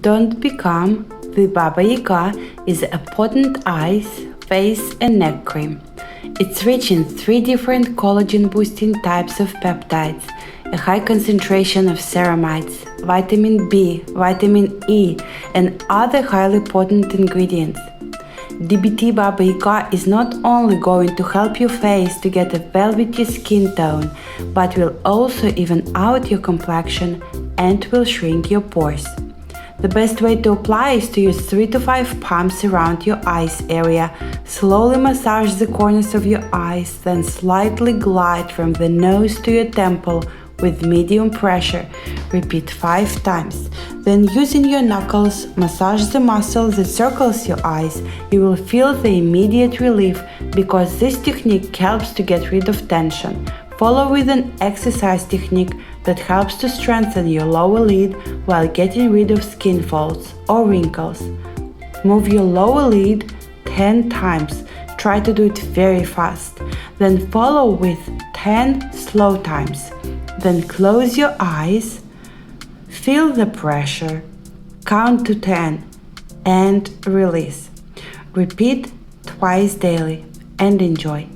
Don't Become the Baba Yaga is a potent eyes, face and neck cream. It's rich in 3 different collagen-boosting types of peptides, a high concentration of ceramides, vitamin B, vitamin E, and other highly potent ingredients. D.B.T Baba Yaga is not only going to help your face to get a velvety skin tone, but will also even out your complexion and will shrink your pores. The best way to apply is to use 3 to 5 pumps around your eyes area. Slowly massage the corners of your eyes, then slightly glide from the nose to your temple with medium pressure. Repeat 5 times. Then using your knuckles, massage the muscle that circles your eyes. You will feel the immediate relief because this technique helps to get rid of tension. Follow with an exercise technique that helps to strengthen your lower lid while getting rid of skin folds or wrinkles. Move your lower lid 10 times. Try to do it very fast. Then follow with 10 slow times. Then close your eyes, feel the pressure, count to 10 and release. Repeat twice daily and enjoy.